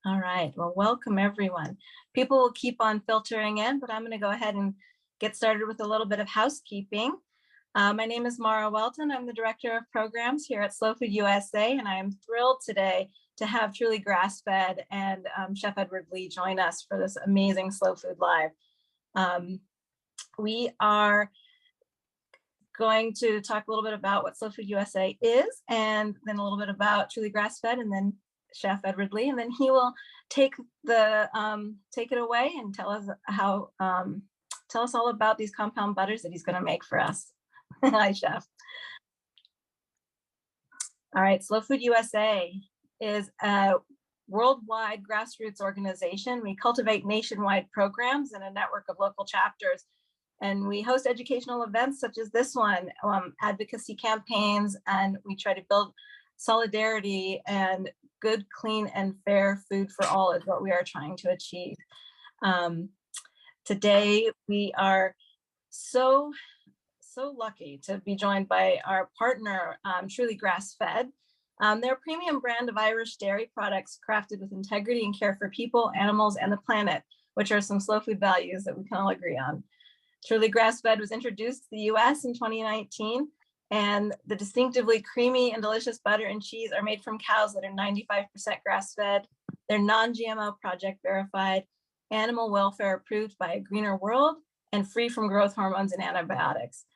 All right, well, welcome everyone. People will keep on filtering in, but I'm going to go ahead and get started with a little bit of housekeeping. My name is Mara Welton. I'm the Director of Programs here at Slow Food USA, and I am thrilled today to have Truly Grass-Fed and Chef Edward Lee join us for this amazing Slow Food Live. We are going to talk a little bit about what Slow Food USA is, and then a little bit about Truly Grass-Fed, and then Chef Edward Lee, and then he will take it away and tell us all about these compound butters that he's going to make for us. Hi, Chef. All right, Slow Food USA is a worldwide grassroots organization. We cultivate nationwide programs and a network of local chapters, and we host educational events such as this one, advocacy campaigns, and we try to build solidarity, and good, clean, and fair food for all is what we are trying to achieve. Today, we are so lucky to be joined by our partner, Truly Grass-Fed. They're a premium brand of Irish dairy products crafted with integrity and care for people, animals, and the planet, which are some slow food values that we can all agree on. Truly Grass-Fed was introduced to the US in 2019, and the distinctively creamy and delicious butter and cheese are made from cows that are 95% grass-fed. They're non-GMO, project verified, animal welfare approved by a greener world, and free from growth hormones and antibiotics.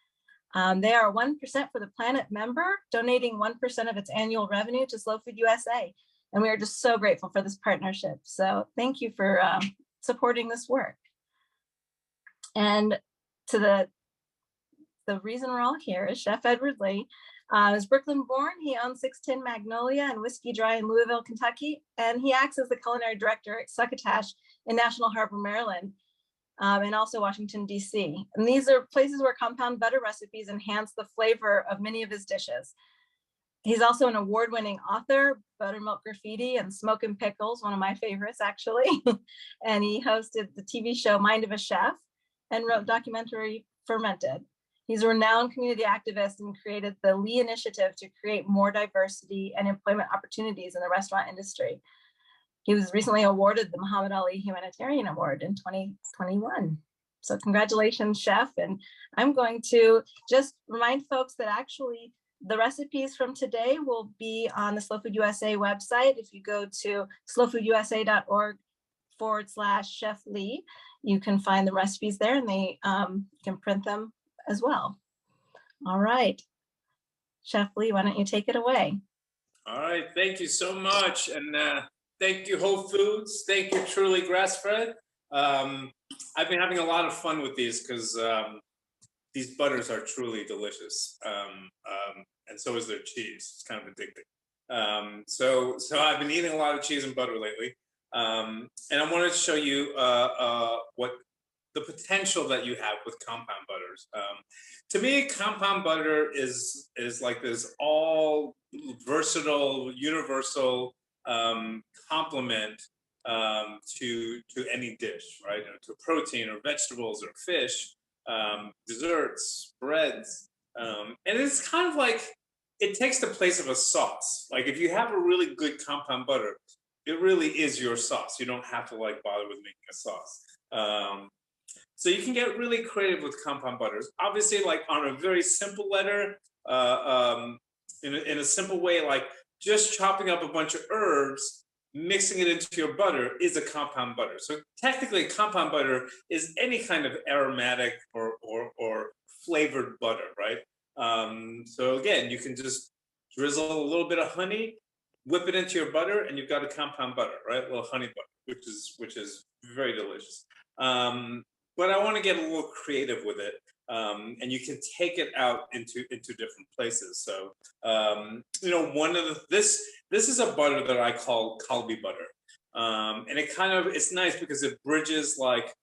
They are a 1% for the Planet member, donating 1% of its annual revenue to Slow Food USA. And we are just so grateful for this partnership. So thank you for supporting this work. And to the reason we're all here is Chef Edward Lee. Is Brooklyn born. He owns 610 Magnolia and Whiskey Dry in Louisville, Kentucky. And he acts as the culinary director at Succotash in National Harbor, Maryland, and also Washington, D.C. And these are places where compound butter recipes enhance the flavor of many of his dishes. He's also an award-winning author, Buttermilk Graffiti and Smoke and Pickles, one of my favorites, actually. And he hosted the TV show Mind of a Chef and wrote documentary Fermented. He's a renowned community activist and created the Lee Initiative to create more diversity and employment opportunities in the restaurant industry. He was recently awarded the Muhammad Ali Humanitarian Award in 2021. So congratulations, Chef. And I'm going to just remind folks that actually the recipes from today will be on the Slow Food USA website. If you go to slowfoodusa.org/Chef Lee, you can find the recipes there, and they can print them as well. All right, Chef Lee, why don't you take it away? All right, thank you so much, and thank you, Whole Foods. Thank you, Truly Grass-Fed. I've been having a lot of fun with these because these butters are truly delicious, and so is their cheese. It's kind of addicting. So I've been eating a lot of cheese and butter lately, and I wanted to show you what the potential that you have with compound butters. To me, compound butter is like this all versatile, universal complement to any dish, right? To protein or vegetables or fish, desserts, breads, and it's kind of like it takes the place of a sauce. Like if you have a really good compound butter, it really is your sauce. You don't have to like bother with making a sauce. So you can get really creative with compound butters. Obviously, like on a very simple letter, in a simple way, like just chopping up a bunch of herbs, mixing it into your butter is a compound butter. So technically, compound butter is any kind of aromatic or flavored butter, right? So again, you can just drizzle a little bit of honey, whip it into your butter, and you've got a compound butter, right? A little honey butter, which is very delicious. But I want to get a little creative with it, and you can take it out into different places. So, one of this is a butter that I call Calvi Butter, and it's nice because it bridges like,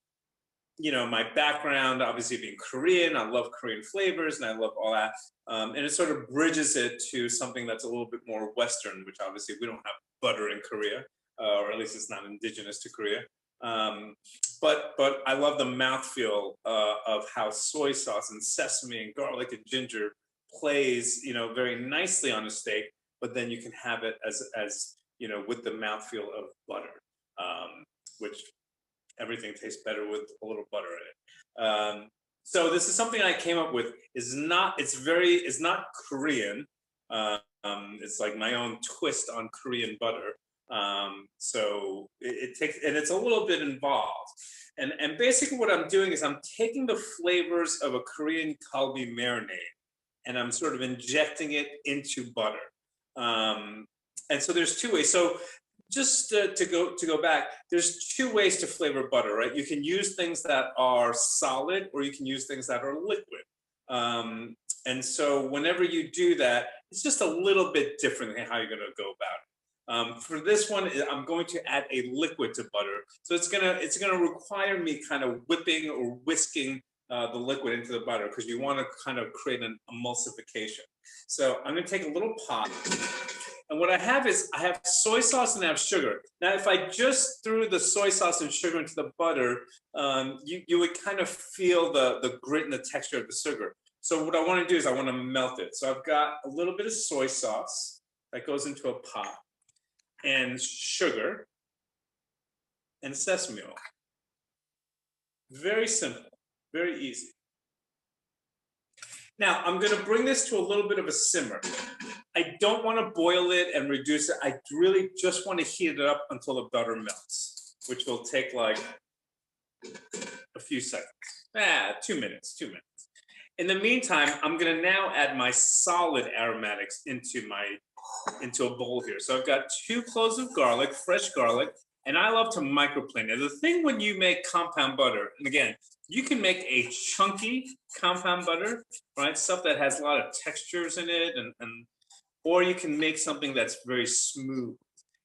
my background, obviously being Korean. I love Korean flavors, and I love all that, and it sort of bridges it to something that's a little bit more Western, which obviously we don't have butter in Korea, or at least it's not indigenous to Korea. But I love the mouthfeel of how soy sauce and sesame and garlic and ginger plays, very nicely on a steak. But then you can have it as with the mouthfeel of butter. which everything tastes better with a little butter in it. So this is something I came up with. It's not Korean. It's like my own twist on Korean butter. So it takes, and it's a little bit involved. And basically what I'm doing is I'm taking the flavors of a Korean Calvi marinade and I'm sort of injecting it into butter. And so there's two ways. So just to go back, there's two ways to flavor butter, right? You can use things that are solid or you can use things that are liquid. And so whenever you do that, it's just a little bit different than how you're going to go about it. For this one, I'm going to add a liquid to butter. So it's gonna require me kind of whipping or whisking the liquid into the butter because you want to kind of create an emulsification. So I'm going to take a little pot. And what I have is I have soy sauce and I have sugar. Now, if I just threw the soy sauce and sugar into the butter, you would kind of feel the grit and the texture of the sugar. So what I want to do is I want to melt it. So I've got a little bit of soy sauce that goes into a pot and sugar and sesame oil. Very simple, very easy. Now, I'm going to bring this to a little bit of a simmer. I don't want to boil it and reduce it. I really just want to heat it up until the butter melts, which will take like a few seconds. 2 minutes, 2 minutes. In the meantime, I'm going to now add my solid aromatics into a bowl here. So I've got 2 cloves of garlic, fresh garlic, and I love to microplane. Now, the thing when you make compound butter, and again, you can make a chunky compound butter, right? Stuff that has a lot of textures in it, or you can make something that's very smooth.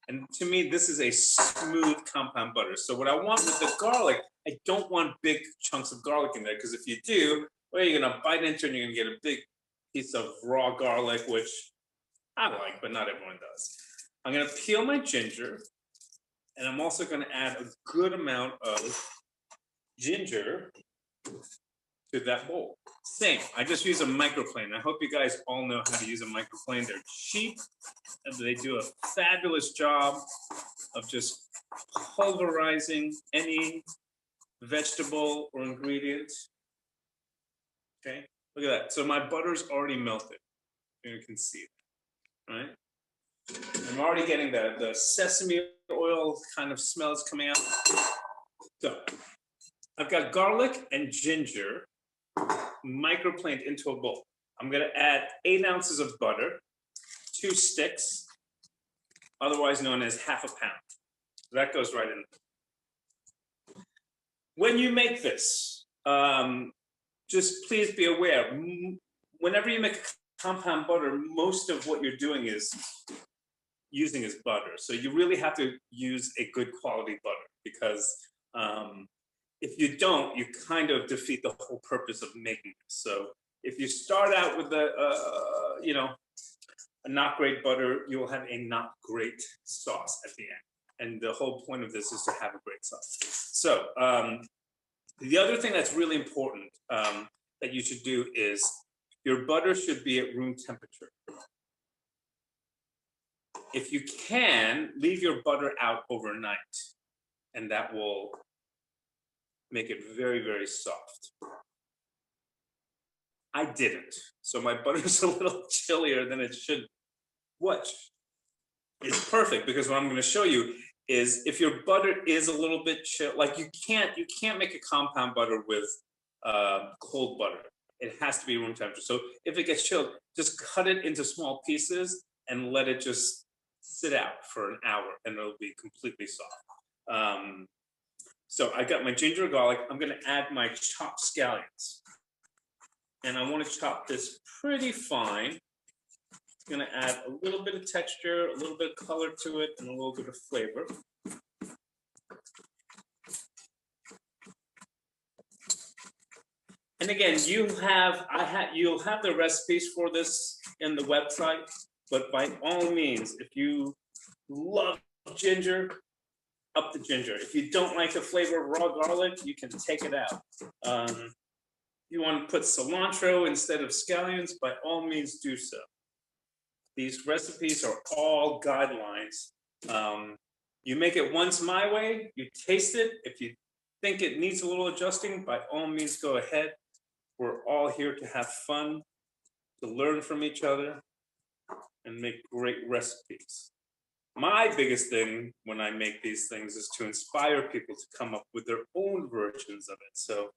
And to me, this is a smooth compound butter. So what I want with the garlic, I don't want big chunks of garlic in there, because if you do, well, you're gonna bite into it and you're gonna get a big piece of raw garlic, which I like, but not everyone does. I'm gonna peel my ginger, and I'm also gonna add a good amount of ginger to that bowl. Same, I just use a microplane. I hope you guys all know how to use a microplane. They're cheap, and they do a fabulous job of just pulverizing any vegetable or ingredient. Okay, look at that. So my butter's already melted. You can see it, right? I'm already getting the sesame oil kind of smells coming out. So I've got garlic and ginger microplaned into a bowl. I'm gonna add 8 ounces of butter, 2 sticks, otherwise known as half a pound. That goes right in. When you make this, just please be aware, whenever you make compound butter, most of what you're doing is using is butter. So you really have to use a good quality butter, because if you don't, you kind of defeat the whole purpose of making this. So if you start out with a not great butter, you will have a not great sauce at the end. And the whole point of this is to have a great sauce. So the other thing that's really important that you should do is your butter should be at room temperature. If you can, leave your butter out overnight, and that will make it very, very soft. I didn't, so my butter's a little chillier than it should. Which is perfect, because what I'm going to show you is if your butter is a little bit chill, like you can't make a compound butter with cold butter. It has to be room temperature. So if it gets chilled, just cut it into small pieces and let it just sit out for an hour, and it'll be completely soft. So I got my ginger, garlic. I'm going to add my chopped scallions, and I want to chop this pretty fine. It's going to add a little bit of texture, a little bit of color to it, and a little bit of flavor. And again, you'll have the recipes for this in the website, but by all means, if you love ginger, up the ginger. If you don't like the flavor of raw garlic, you can take it out. You want to put cilantro instead of scallions, by all means do so. These recipes are all guidelines. You make it once my way, you taste it. If you think it needs a little adjusting, by all means, go ahead. We're all here to have fun, to learn from each other, and make great recipes. My biggest thing when I make these things is to inspire people to come up with their own versions of it. So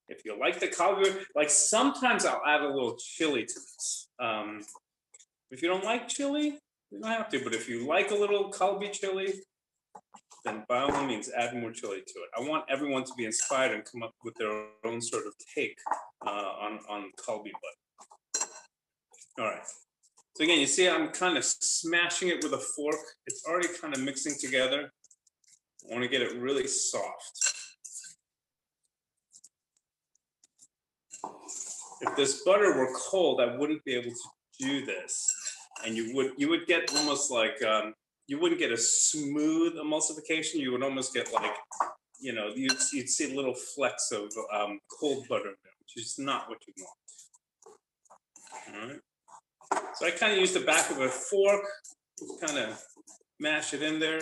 if you like the Calvi, like sometimes I'll add a little chili to this. If you don't like chili, you don't have to, but if you like a little Calvi chili, then by all means add more chili to it. I want everyone to be inspired and come up with their own sort of take on Calvi butter. All right. So again, you see I'm kind of smashing it with a fork. It's already kind of mixing together. I want to get it really soft. If this butter were cold, I wouldn't be able to do this. And you would get almost like, you wouldn't get a smooth emulsification. You would almost get like, you know, you'd see little flecks of cold butter there, which is not what you want. All right. So I kind of use the back of a fork, kind of mash it in there.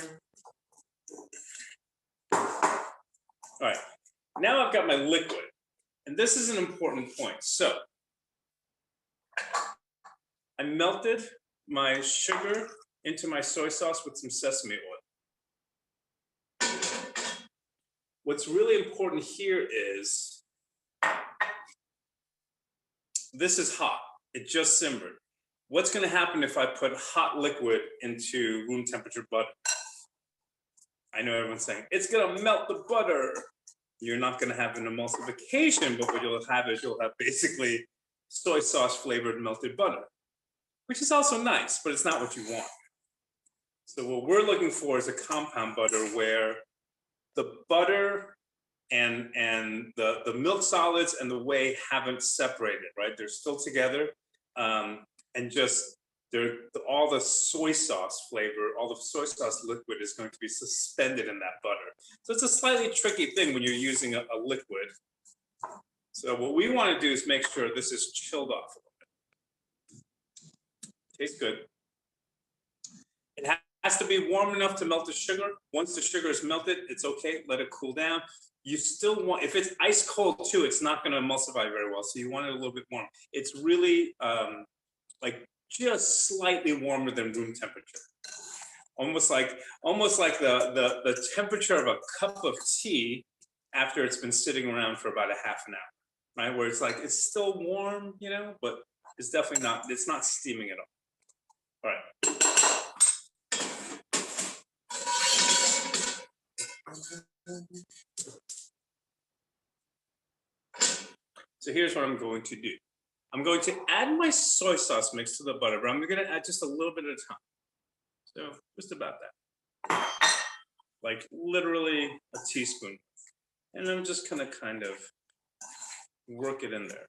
All right, now I've got my liquid, and this is an important point. So I melted my sugar into my soy sauce with some sesame oil. What's really important here is this is hot. It just simmered. What's going to happen if I put hot liquid into room temperature butter? I know everyone's saying, it's going to melt the butter. You're not going to have an emulsification, but what you'll have is you'll have basically soy sauce flavored melted butter, which is also nice, but it's not what you want. So what we're looking for is a compound butter where the butter and the milk solids and the whey haven't separated, right? They're still together. And just all the soy sauce flavor, all the soy sauce liquid is going to be suspended in that butter. So it's a slightly tricky thing when you're using a liquid. So what we want to do is make sure this is chilled off a little bit. Tastes good. It has to be warm enough to melt the sugar. Once the sugar is melted, it's okay. Let it cool down. You still want, if it's ice cold too, it's not going to emulsify very well. So you want it a little bit warm. It's really like just slightly warmer than room temperature. Almost like the temperature of a cup of tea after it's been sitting around for about a half an hour, right? Where it's like, it's still warm, you know, but it's definitely not, it's not steaming at all. All right. So here's what I'm going to do. I'm going to add my soy sauce mix to the butter, but I'm going to add just a little bit at a time. So just about that. Like literally a teaspoon. And I'm just going to kind of work it in there.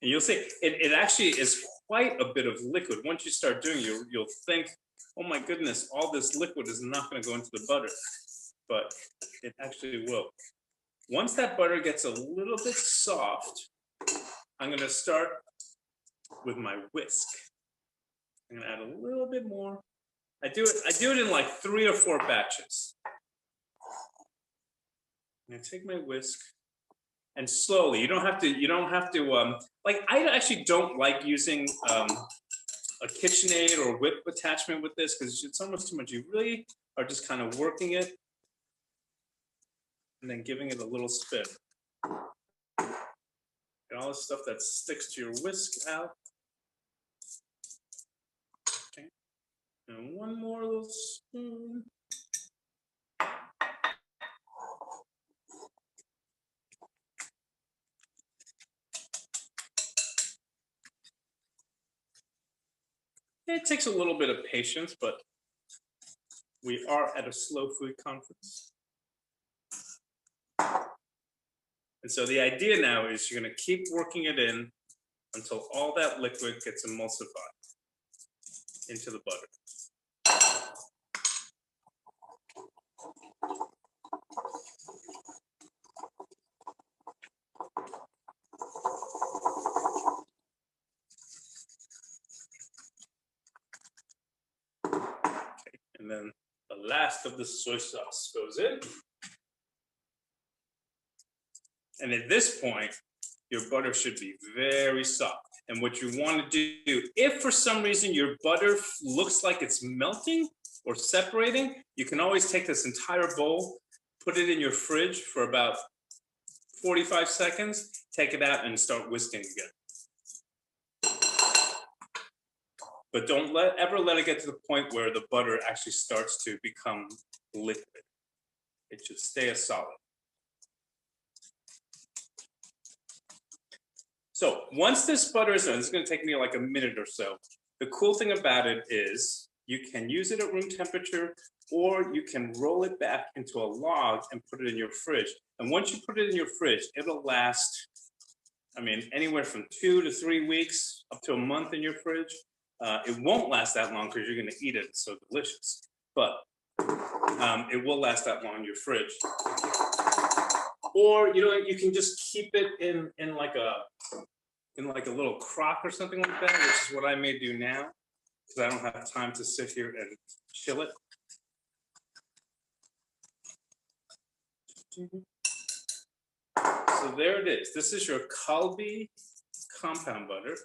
And you'll see, it actually is quite a bit of liquid. Once you start doing it, you'll think, oh my goodness, all this liquid is not going to go into the butter. But it actually will. Once that butter gets a little bit soft, I'm going to start with my whisk. I'm going to add a little bit more. I do it in like 3 or 4 batches. I'm going to take my whisk and slowly. You don't have to. Like I actually don't like using a KitchenAid or whip attachment with this because it's almost too much. You really are just kind of working it and then giving it a little spin. Get all the stuff that sticks to your whisk out. Okay. And one more little spoon. It takes a little bit of patience, but we are at a slow food conference. And so the idea now is you're going to keep working it in until all that liquid gets emulsified into the butter. And then the last of the soy sauce goes in. And at this point, your butter should be very soft. And what you want to do, if for some reason your butter looks like it's melting or separating, you can always take this entire bowl, put it in your fridge for about 45 seconds, take it out and start whisking again. But don't ever let it get to the point where the butter actually starts to become liquid. It should stay a solid. So once this butter is done, it's going to take me like a minute or so. The cool thing about it is you can use it at room temperature, or you can roll it back into a log and put it in your fridge. And once you put it in your fridge, it'll last, I mean, anywhere from 2 to 3 weeks up to a month in your fridge. It won't last that long because you're going to eat it. It's so delicious. But it will last that long in your fridge. Or you can just keep it in like a little crock or something like that, which is what I may do now because I don't have time to sit here and chill it. So there it is. This is your Calvi compound butter.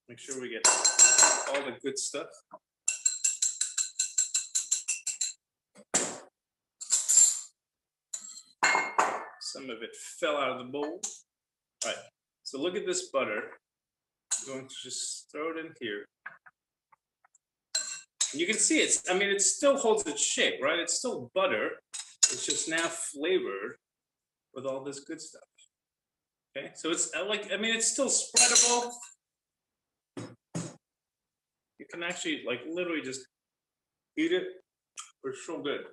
Make sure we get all the good stuff. Some of it fell out of the bowl. All right, so look at this butter. I'm going to just throw it in here. And you can see it still holds its shape, right? It's still butter. It's just now flavored with all this good stuff. Okay, so it's it's still spreadable. You can actually literally just eat it. It's so good.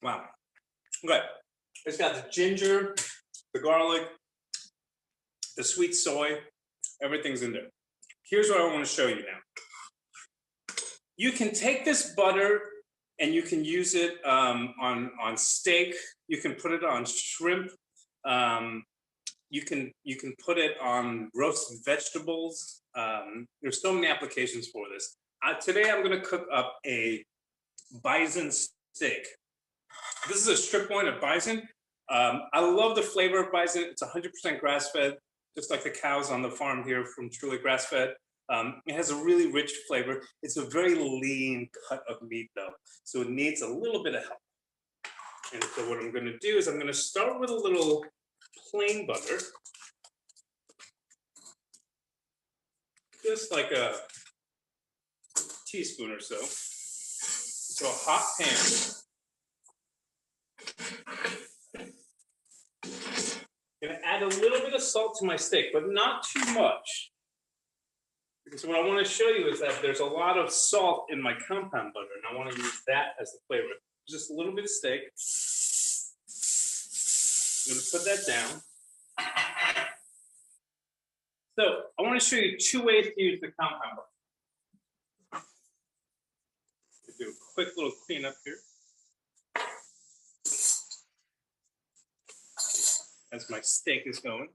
Wow. Okay. It's got the ginger, the garlic, the sweet soy, everything's in there. Here's what I want to show you now. You can take this butter and you can use it on steak. You can put it on shrimp. You can put it on roasted vegetables. There's so many applications for this. Today I'm going to cook up a bison steak. This is a strip loin of bison. I love the flavor of bison. It's 100% grass-fed, just like the cows on the farm here from Truly Grass-Fed. It has a really rich flavor. It's a very lean cut of meat, though, so it needs a little bit of help. And so what I'm going to do is I'm going to start with a little plain butter, just like a teaspoon or so. So a hot pan. Gonna add a little bit of salt to my steak, but not too much. Because what I want to show you is that there's a lot of salt in my compound butter, and I want to use that as the flavor. Just a little bit of steak. I'm gonna put that down. So I want to show you 2 ways to use the compound butter. Do a quick little cleanup here. As my steak is going.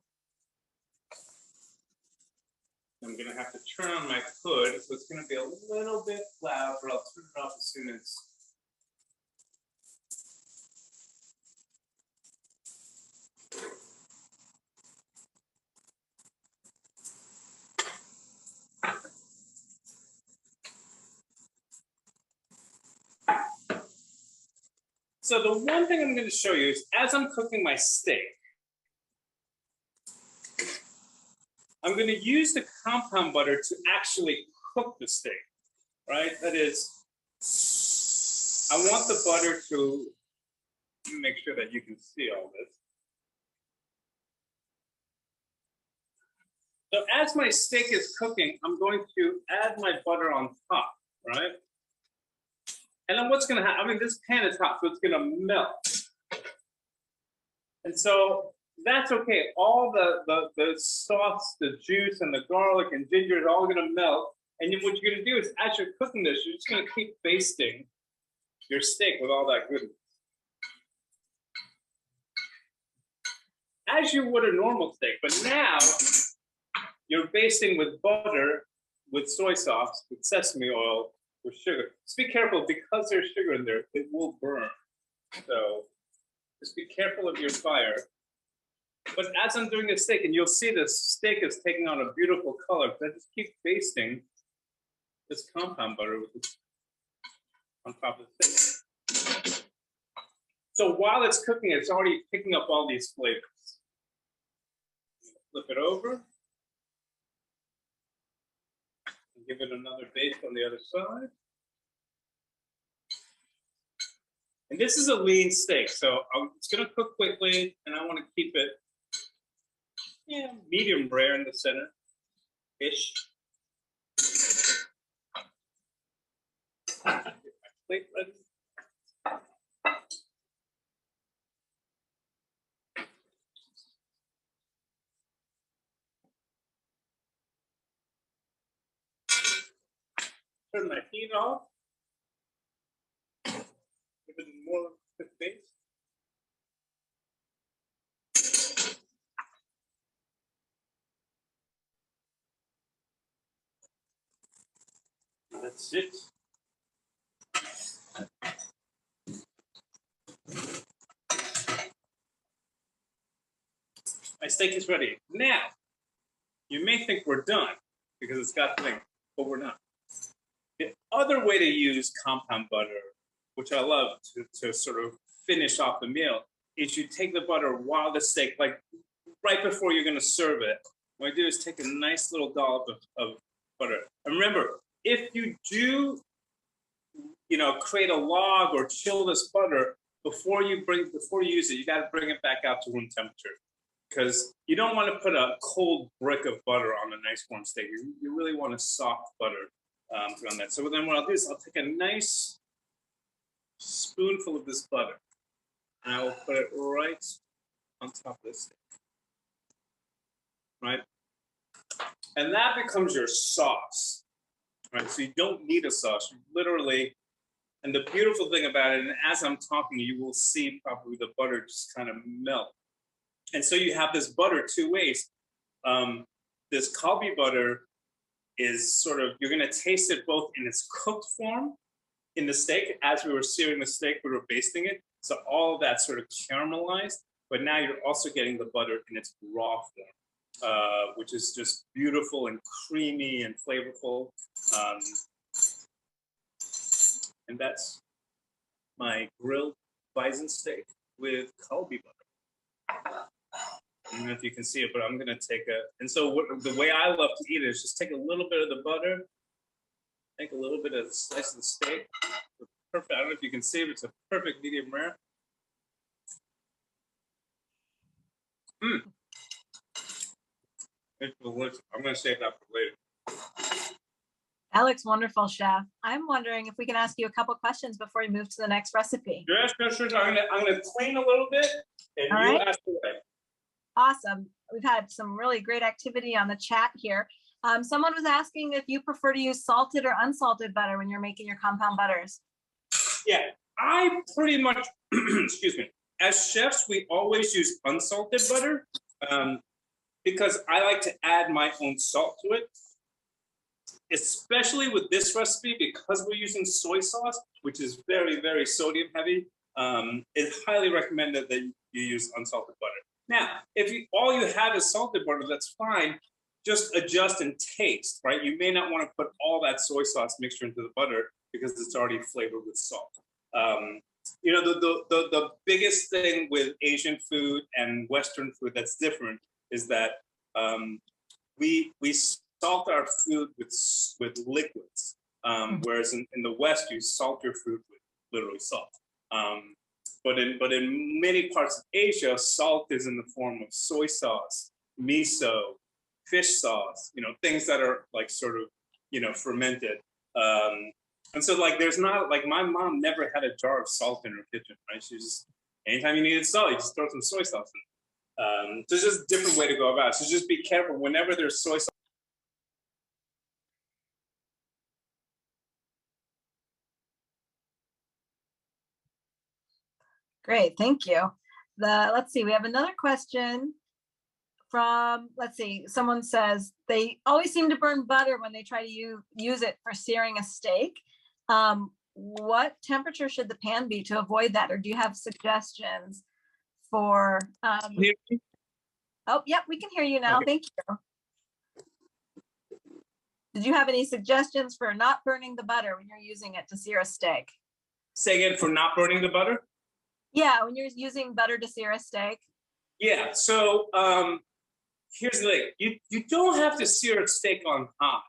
I'm going to have to turn on my hood, so it's going to be a little bit loud, but I'll turn it off as soon as. So the one thing I'm going to show you is as I'm cooking my steak, I'm going to use the compound butter to actually cook the steak, right? That is, I want the butter to, let me make sure that you can see all this. So as my steak is cooking, I'm going to add my butter on top, right? And then what's going to happen, this pan is hot, so it's going to melt. And so that's okay. All the sauce, the juice, and the garlic and ginger is all going to melt. And then what you're going to do is, as you're cooking this, you're just going to keep basting your steak with all that goodness. As you would a normal steak, but now you're basting with butter, with soy sauce, with sesame oil, with sugar. Just be careful, because there's sugar in there, it will burn. So just be careful of your fire. But as I'm doing the steak, and you'll see the steak is taking on a beautiful color, I just keep basting this compound butter with this on top of the steak. So while it's cooking, it's already picking up all these flavors. Flip it over. Give it another baste on the other side. And this is a lean steak, so it's gonna cook quickly, and I wanna keep it medium rare in the center-ish. Get my plate ready. Turn my heat off. Give it more quick base. That's it. My steak is ready. Now, you may think we're done because it's got things, but we're not. The other way to use compound butter, which I love to sort of finish off the meal, is you take the butter while the steak, like right before you're gonna serve it. What I do is take a nice little dollop of butter. And remember, if you do, create a log or chill this butter, before you use it, you gotta bring it back out to room temperature. Because you don't want to put a cold brick of butter on a nice warm steak. You really want a soft butter on that. So then what I'll do is I'll take a nice spoonful of this butter, and I will put it right on top of this steak. Right? And that becomes your sauce. Right? So you don't need a sauce. You literally, and the beautiful thing about it, and as I'm talking, you will see probably the butter just kind of melt. And so you have this butter two ways. This Calvi butter is sort of, you're gonna taste it both in its cooked form in the steak. As we were searing the steak, we were basting it. So all of that sort of caramelized, but now you're also getting the butter in its raw form, which is just beautiful and creamy and flavorful. And that's my grilled bison steak with Calvi butter. I don't know if you can see it, but I'm gonna take and so the way I love to eat it is just take a little bit of the butter, take a little bit of the slice of the steak. Perfect. I don't know if you can see it, but it's a perfect medium rare. It's delicious. I'm gonna save that for later. That looks wonderful, Chef. I'm wondering if we can ask you a couple questions before we move to the next recipe. Yes, sure. I'm gonna clean a little bit, and All you right. ask away. Awesome. We've had some really great activity on the chat here. Someone was asking if you prefer to use salted or unsalted butter when you're making your compound butters. Yeah, I pretty much, excuse me, as chefs, we always use unsalted butter because I like to add my own salt to it, especially with this recipe because we're using soy sauce, which is very, very sodium heavy. It's highly recommended that you use unsalted butter. Now, if all you have is salted butter, that's fine. Just adjust and taste, right? You may not want to put all that soy sauce mixture into the butter because it's already flavored with salt. The biggest thing with Asian food and Western food that's different is that we salt our food with liquids, whereas in the West you salt your food with literally salt. But in many parts of Asia, salt is in the form of soy sauce, miso, fish sauce, things that are like sort of, fermented. And so like there's not, like my mom never had a jar of salt in her kitchen, right? She just, anytime you needed salt, you just throw some soy sauce in. So it's just a different way to go about it. So just be careful whenever there's soy sauce. Great, thank you. Let's see, we have another question from, someone says they always seem to burn butter when they try to use it for searing a steak. What temperature should the pan be to avoid that? Or do you have suggestions for, Hear me? oh, yep, we can hear you now. Okay. Thank you. Did you have any suggestions for not burning the butter when you're using it to sear a steak? Say again, for not burning the butter? Yeah, when you're using butter to sear a steak. Yeah, so here's the thing. You don't have to sear a steak on hot.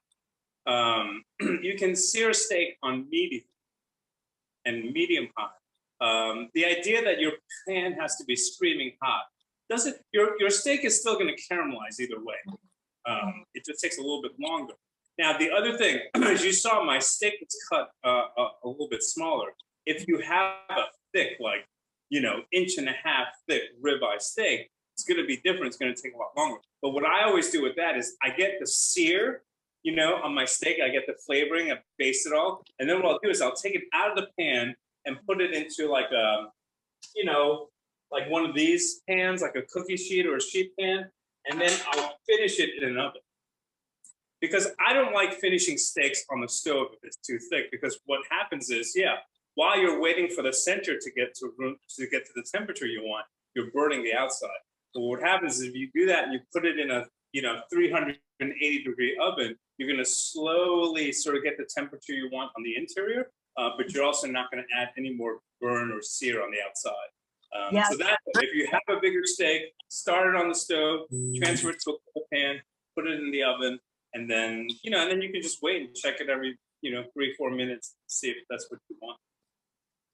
You can sear a steak on medium and medium hot. The idea that your pan has to be screaming hot doesn't, your steak is still going to caramelize either way. It just takes a little bit longer. Now, the other thing, as you saw, my steak was cut a little bit smaller. If you have a thick, like, 1.5 inch thick ribeye steak, it's going to be different. It's going to take a lot longer. But what I always do with that is I get the sear, on my steak. I get the flavoring, I baste it all. And then what I'll do is I'll take it out of the pan and put it into like a, like one of these pans, like a cookie sheet or a sheet pan. And then I'll finish it in an oven. Because I don't like finishing steaks on the stove if it's too thick, because what happens is, while you're waiting for the center to get to the temperature you want, you're burning the outside. So what happens is if you do that and you put it in a 380-degree oven, you're going to slowly sort of get the temperature you want on the interior, but you're also not going to add any more burn or sear on the outside. So that if you have a bigger steak, start it on the stove, transfer it to a cold pan, put it in the oven, and then you can just wait and check it every 3-4 minutes, see if that's what you want.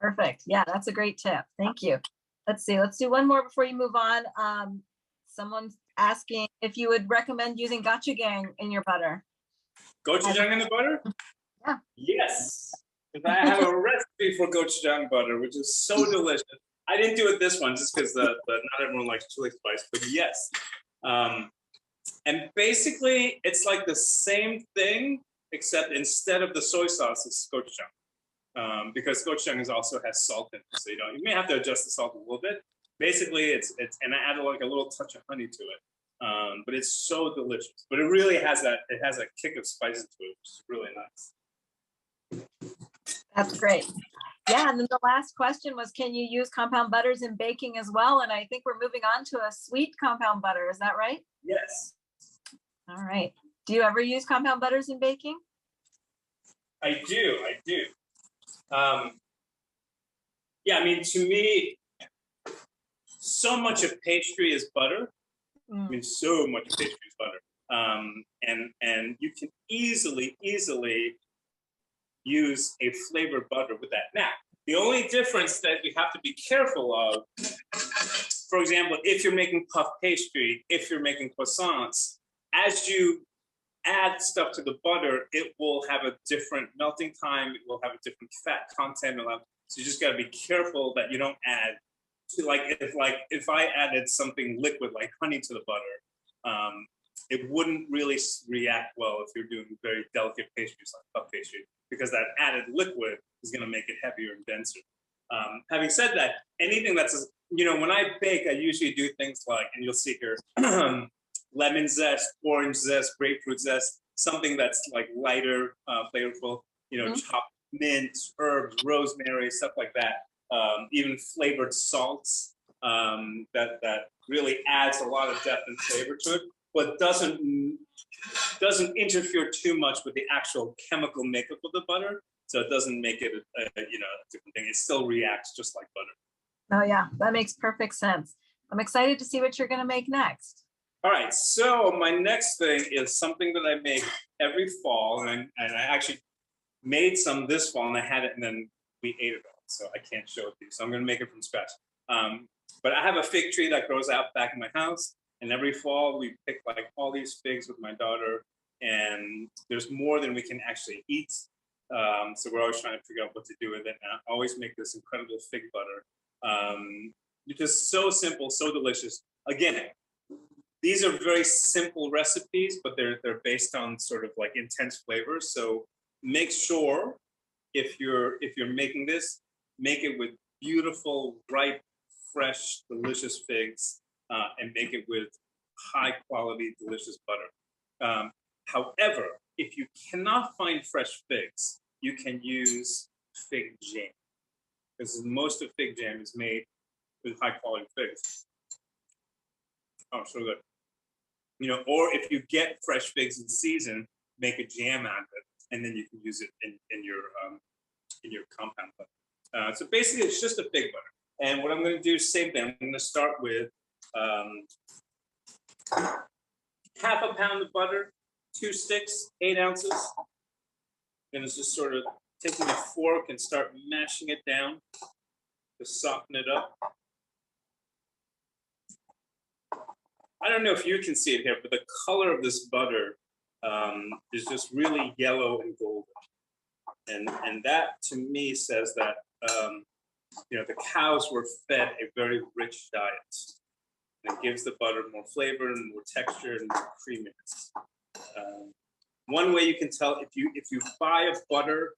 Perfect. Yeah, that's a great tip. Thank you. Let's see. Let's do one more before you move on. Someone's asking if you would recommend using gochujang in your butter. Gochujang in the butter? Yeah. Yes. I have a recipe for gochujang butter, which is so delicious. I didn't do it this one just because not everyone likes chili spice, but yes. And basically, it's like the same thing, except instead of the soy sauce, it's gochujang. Because gochujang also has salt in it, so you may have to adjust the salt a little bit. Basically, it's and I added like a little touch of honey to it, but it's so delicious. But it really has a kick of spice to it, which is really nice. That's great. Yeah, and then the last question was, can you use compound butters in baking as well? And I think we're moving on to a sweet compound butter. Is that right? Yes. All right. Do you ever use compound butters in baking? I do. Yeah, I mean, to me, so much of pastry is butter. I mean, so much pastry is butter. And you can easily use a flavored butter with that. Now, the only difference that you have to be careful of, for example, if you're making puff pastry, if you're making croissants, as you add stuff to the butter, it will have a different melting time. It will have a different fat content. So you just got to be careful that you don't add to if I added something liquid like honey to the butter, it wouldn't really react well if you're doing very delicate pastries like puff pastry, because that added liquid is going to make it heavier and denser. Having said that, anything that's when I bake, I usually do things like, and you'll see here, lemon zest, orange zest, grapefruit zest, something that's like lighter, flavorful, chopped mint, herbs, rosemary, stuff like that. Even flavored salts that really adds a lot of depth and flavor to it, but doesn't interfere too much with the actual chemical makeup of the butter. So it doesn't make it a different thing. It still reacts just like butter. Oh yeah, that makes perfect sense. I'm excited to see what you're going to make next. All right, so my next thing is something that I make every fall, and I actually made some this fall, and I had it, and then we ate it all, so I can't show it to you. So I'm going to make it from scratch. But I have a fig tree that grows out back in my house, and every fall we pick like all these figs with my daughter, and there's more than we can actually eat. So we're always trying to figure out what to do with it, and I always make this incredible fig butter. It's just so simple, so delicious. Again, these are very simple recipes, but they're based on sort of like intense flavors. So make sure if you're making this, make it with beautiful, ripe, fresh, delicious figs, and make it with high quality, delicious butter. However, if you cannot find fresh figs, you can use fig jam, because most of fig jam is made with high quality figs. Oh, so good. You know, or if you get fresh figs in season, make a jam out of it, and then you can use it in your compound butter. So basically, it's just a fig butter. And what I'm going to do is same thing. I'm going to start with half a pound of butter, 2 sticks, 8 ounces. And it's just sort of taking a fork and start mashing it down to soften it up. I don't know if you can see it here, but the color of this butter is just really yellow and golden. And that to me says that you know, the cows were fed a very rich diet. And it gives the butter more flavor and more texture and more creaminess. One way you can tell, if you buy a butter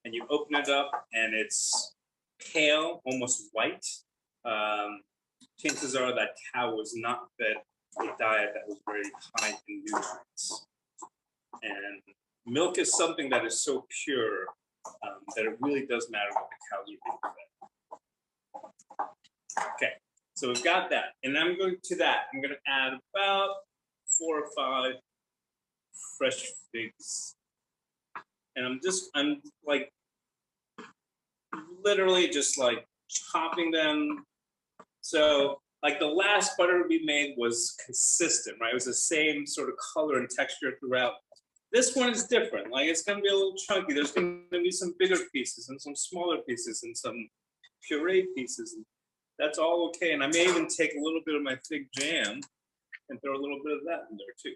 and you open it up and it's pale, almost white, chances are that cow was not fed a diet that was very high in nutrients. And milk is something that is so pure that it really does matter what the cows are being fed. Okay, so we've got that. And I'm going to add about 4 or 5 fresh figs. And I'm like literally just like chopping them. So like the last butter we made was consistent, right? It was the same sort of color and texture throughout. This one is different. Like it's gonna be a little chunky. There's gonna be some bigger pieces and some smaller pieces and some puree pieces. And that's all okay. And I may even take a little bit of my fig jam and throw a little bit of that in there too.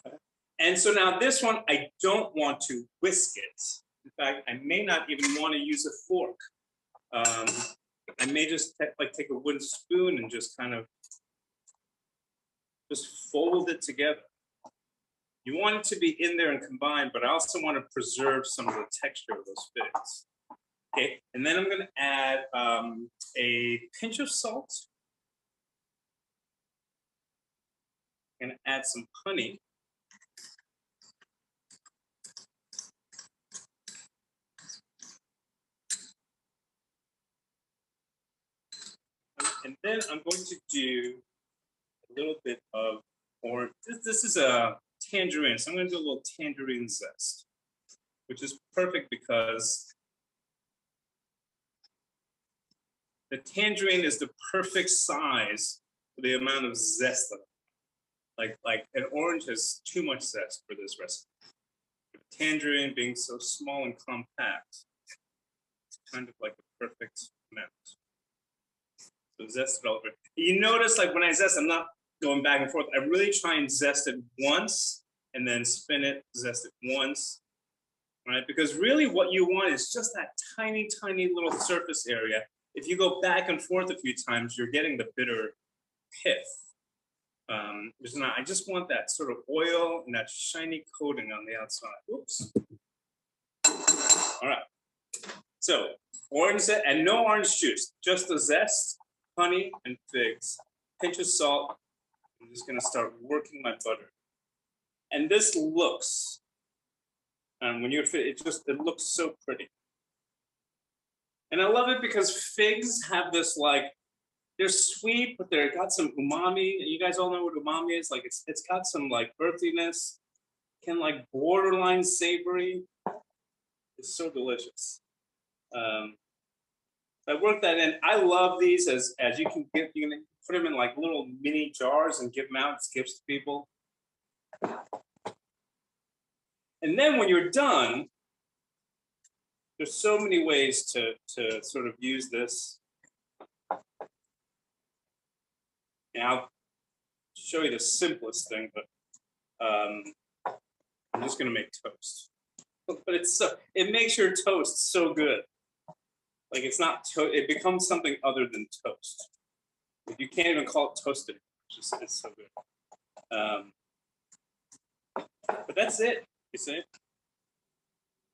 Okay. And so now this one, I don't want to whisk it. In fact, I may not even want to use a fork. I may just take a wooden spoon and just kind of just fold it together. You want it to be in there and combined, but I also want to preserve some of the texture of those figs. Okay, and then I'm going to add a pinch of salt. I'm going to add some honey. And then I'm going to do a little bit of orange. This is a tangerine, so I'm going to do a little tangerine zest, which is perfect because the tangerine is the perfect size for the amount of zest of it. Like an orange has too much zest for this recipe. The tangerine being so small and compact, it's kind of like the perfect amount. So zest it all over. You notice, like when I zest, I'm not going back and forth. I really try and zest it once and then spin it, zest it once, right? Because really what you want is just that tiny, tiny little surface area. If you go back and forth a few times, you're getting the bitter pith. I just want that sort of oil and that shiny coating on the outside. Oops. All right. So orange zest, and no orange juice, just the zest, honey, and figs. Pinch of salt. I'm just going to start working my butter. And this looks, when you're it looks so pretty. And I love it because figs have this like, they're sweet, but they've got some umami. You guys all know what umami is. Like it's got some like earthiness, can like borderline savory. It's so delicious. I work that in. I love these as you can put them in like little mini jars and give them out as gifts to people. And then when you're done, there's so many ways to sort of use this. And I'll show you the simplest thing, but I'm just gonna make toast. But it makes your toast so good. Like it's not it becomes something other than toast. You can't even call it toasted. It's so good. But that's it. You see?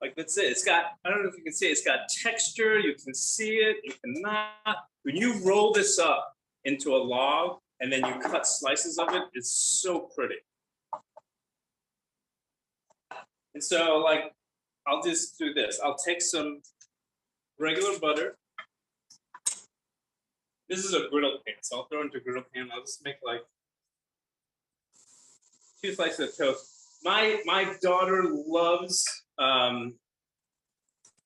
Like that's it. It's got, I don't know if you can see it, it's got texture, you can see it, you cannot. When you roll this up into a log and then you cut slices of it, it's so pretty. And so like, I'll just do this. I'll take some regular butter. This is a griddle pan, so I'll throw it into a griddle pan. I'll just make like 2 slices of toast. My daughter loves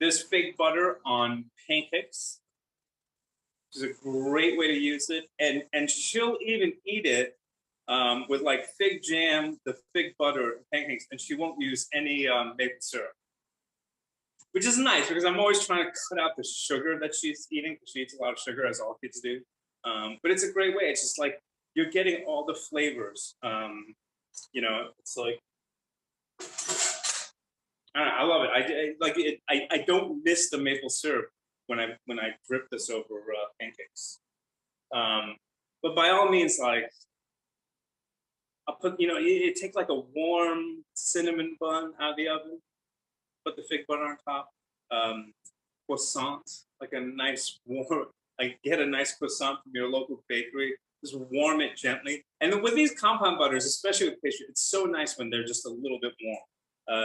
this fig butter on pancakes, which is a great way to use it. And she'll even eat it with like fig jam, the fig butter pancakes, and she won't use any maple syrup, which is nice because I'm always trying to cut out the sugar that she's eating because she eats a lot of sugar, as all kids do. But it's a great way. It's just like you're getting all the flavors. You know, it's like I love it. I like it. I don't miss the maple syrup when I drip this over pancakes. But by all means, like I'll put, you know, you take like a warm cinnamon bun out of the oven, put the fig butter on top. Croissant, like a nice warm, like get a nice croissant from your local bakery. Just warm it gently. And then with these compound butters, especially with pastry, it's so nice when they're just a little bit warm,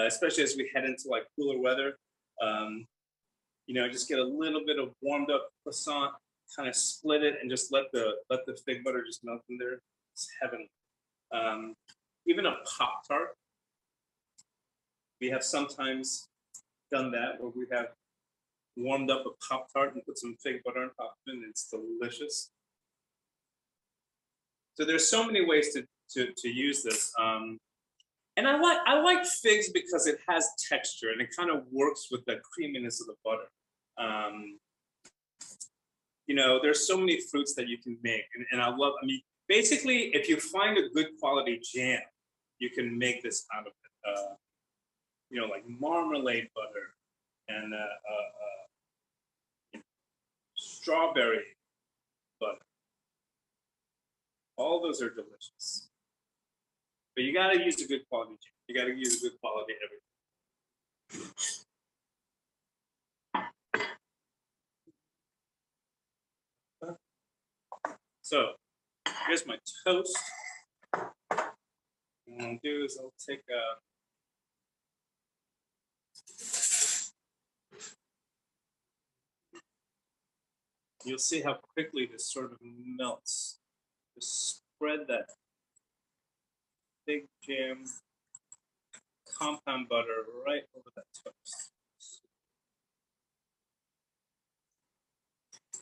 especially as we head into like cooler weather. You know, just get a little bit of warmed up croissant, kind of split it, and just let the fig butter just melt in there. It's heaven. Even a Pop-Tart. We have sometimes done that where we have warmed up a Pop-Tart and put some fig butter on top of it, and it's delicious. So there's so many ways to use this. And I like figs because it has texture and it kind of works with the creaminess of the butter. You know, there's so many fruits that you can make, and I mean, basically, if you find a good quality jam, you can make this out of it. You know, like marmalade butter and strawberry butter. All those are delicious. But you gotta use a good quality jam. You gotta use a good quality everything. So here's my toast. What I'll do is I'll take a you'll see how quickly this sort of melts. Just spread that fig jam compound butter right over that toast.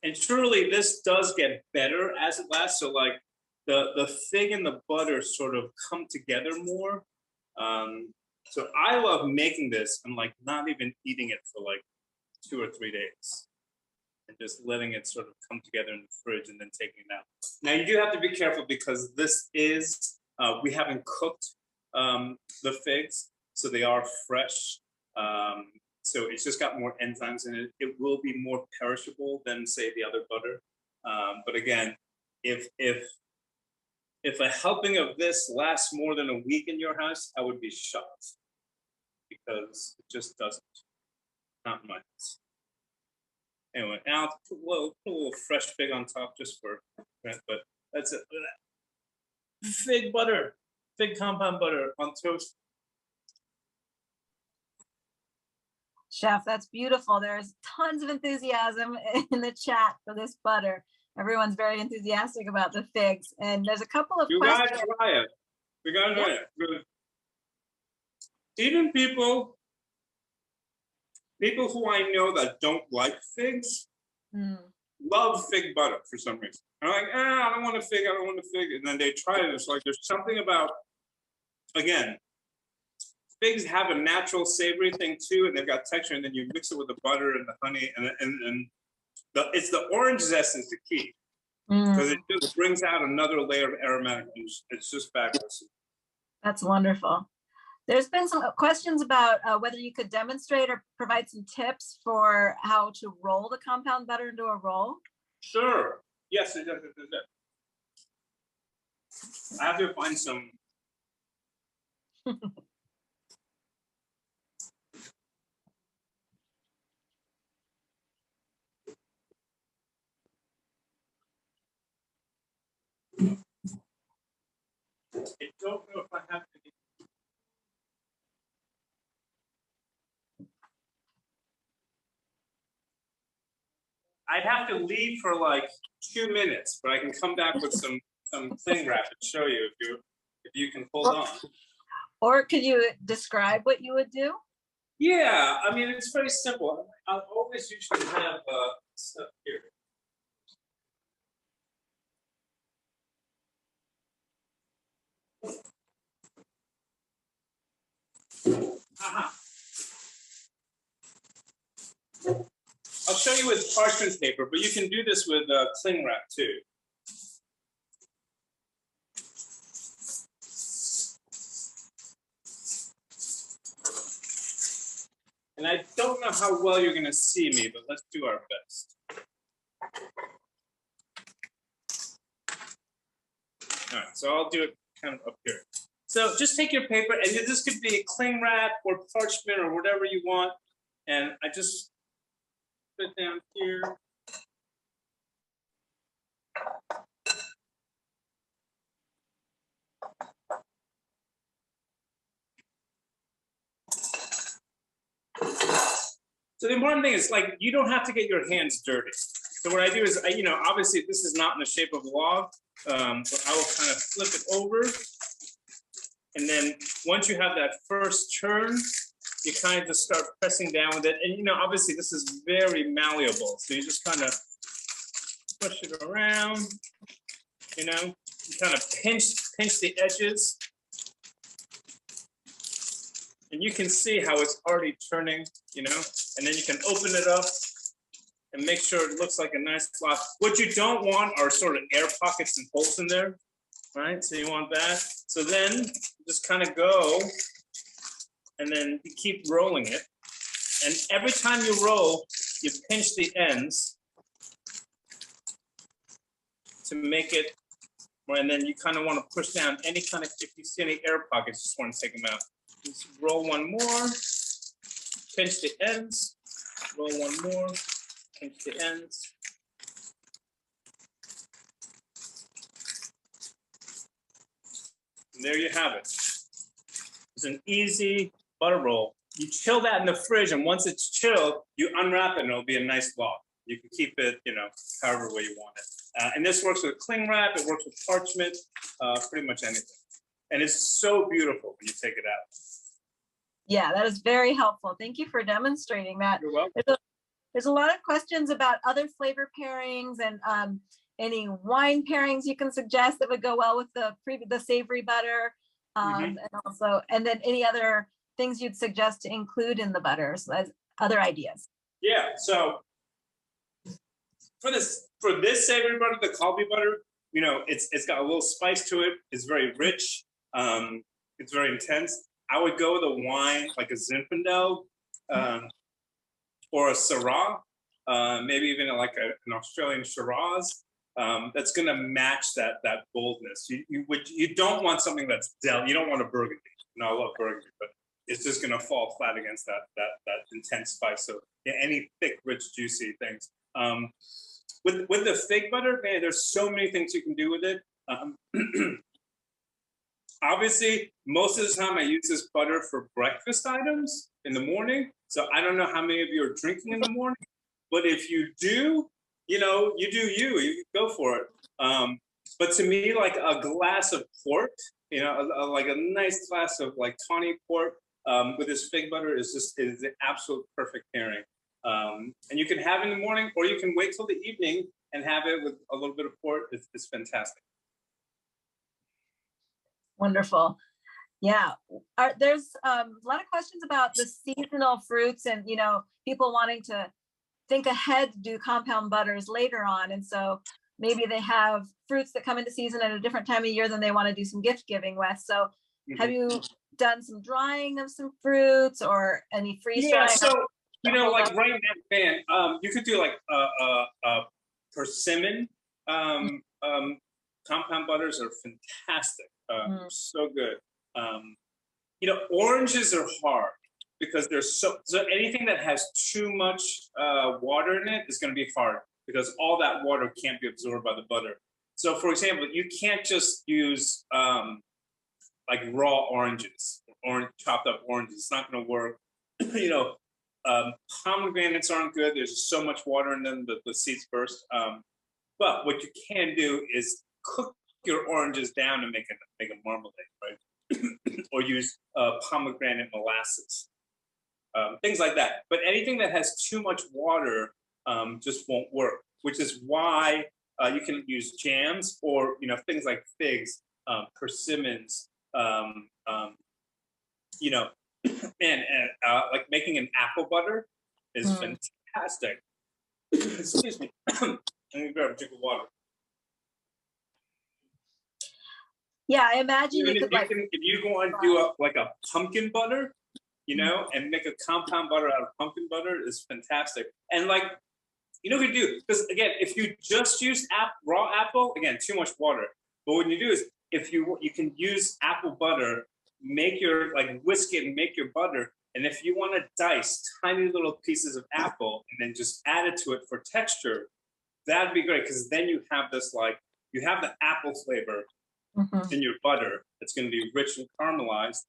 And truly, this does get better as it lasts. So like the fig and the butter sort of come together more. So I love making this and like not even eating it for like 2 or 3 days. And just letting it sort of come together in the fridge and then taking it out. Now you do have to be careful because this is, we haven't cooked the figs, so they are fresh. So it's just got more enzymes in it. It will be more perishable than say the other butter. But again, if a helping of this lasts more than a week in your house, I would be shocked because it just doesn't, not in my house. Anyway, now I'll put a little fresh fig on top just for that, but that's it. Fig butter, fig compound butter on toast. Chef, that's beautiful. There's tons of enthusiasm in the chat for this butter. Everyone's very enthusiastic about the figs. And there's a couple of questions. You gotta try it. You gotta try it. Even people who I know that don't like figs love fig butter for some reason. I'm like, I don't want a fig, I don't want a fig. And then they try it. It's like there's something about, again, figs have a natural savory thing too, and they've got texture, and then you mix it with the butter and the honey, and it's the orange zest is the key. Because it just brings out another layer of aromatic. It's just fabulous. That's wonderful. There's been some questions about whether you could demonstrate or provide some tips for how to roll the compound butter into a roll. Sure. Yes. I have to find some. I don't know if I have any. I'd have to leave for like 2 minutes, but I can come back with some cling wrap and show you if you can hold on. Or could you describe what you would do? Yeah, I mean, it's very simple. I always usually have stuff here. Aha. I'll show you with parchment paper, but you can do this with cling wrap too. And I don't know how well you're going to see me, but let's do our best. All right, so I'll do it kind of up here. So just take your paper, and this could be cling wrap or parchment or whatever you want. And I just put it down here. So the important thing is, like, you don't have to get your hands dirty. So what I do is, obviously this is not in the shape of a log, but I will kind of flip it over. And then once you have that first turn, you kind of just start pressing down with it. And, obviously this is very malleable. So you just kind of push it around, you kind of pinch the edges. And you can see how it's already turning, and then you can open it up and make sure it looks like a nice block. What you don't want are sort of air pockets and holes in there, right? So you want that. So then just kind of go, and then you keep rolling it. And every time you roll, you pinch the ends to make it, and then you kind of want to push down any kind of, if you see any air pockets, just want to take them out. Just roll one more, pinch the ends, roll one more, pinch the ends. And there you have it. It's an easy butter roll. You chill that in the fridge, and once it's chilled, you unwrap it and it'll be a nice log. You can keep it, however way you want it. And this works with cling wrap, it works with parchment, pretty much anything. And it's so beautiful when you take it out. Yeah, that is very helpful. Thank you for demonstrating that. You're welcome. There's a lot of questions about other flavor pairings and any wine pairings you can suggest that would go well with the savory butter, and then any other things you'd suggest to include in the butters as other ideas. Yeah, so for this savory butter, the Calvi butter, it's got a little spice to it. It's very rich. It's very intense. I would go with a wine like a Zinfandel or a Syrah, maybe even like an Australian Shiraz. That's going to match that boldness. You don't want something that's you don't want a Burgundy. No, I love Burgundy, but it's just going to fall flat against that intense spice. So yeah, any thick, rich, juicy things. With the fig butter, man, there's so many things you can do with it. Obviously, most of the time I use this butter for breakfast items in the morning. So I don't know how many of you are drinking in the morning, but if you do, you do go for it. But to me, like a glass of port, like a nice glass of like tawny port with this fig butter is the absolute perfect pairing. And you can have it in the morning, or you can wait till the evening and have it with a little bit of port. It's fantastic. Wonderful. Yeah, there's a lot of questions about the seasonal fruits and, people wanting to think ahead to do compound butters later on. And so maybe they have fruits that come into season at a different time of year than they want to do some gift giving with. So have you done some drying of some fruits or any freeze drying? Yeah, so, like right now, man, you could do like persimmon compound butters are fantastic. So good. Oranges are hard because there's so anything that has too much water in it is going to be hard because all that water can't be absorbed by the butter. So for example, you can't just use like raw oranges, chopped up oranges. It's not going to work. Pomegranates aren't good. There's just so much water in them that the seeds burst. But what you can do is cook your oranges down and make a marmalade, right? Or use pomegranate molasses, things like that. But anything that has too much water just won't work. Which is why you can use jams or things like figs, persimmons, you know, and like making an apple butter is fantastic. Excuse me. Let me grab a drink of water. Yeah, I imagine Even you could like. if you go and do a pumpkin butter, and make a compound butter out of pumpkin butter is fantastic. And like, what you do, because again, if you just use raw apple, again, too much water. But what you do is, if you can use apple butter, make your whisk it and make your butter. And if you want to dice tiny little pieces of apple and then just add it to it for texture, that'd be great, because then you have this you have the apple flavor in your butter that's going to be rich and caramelized.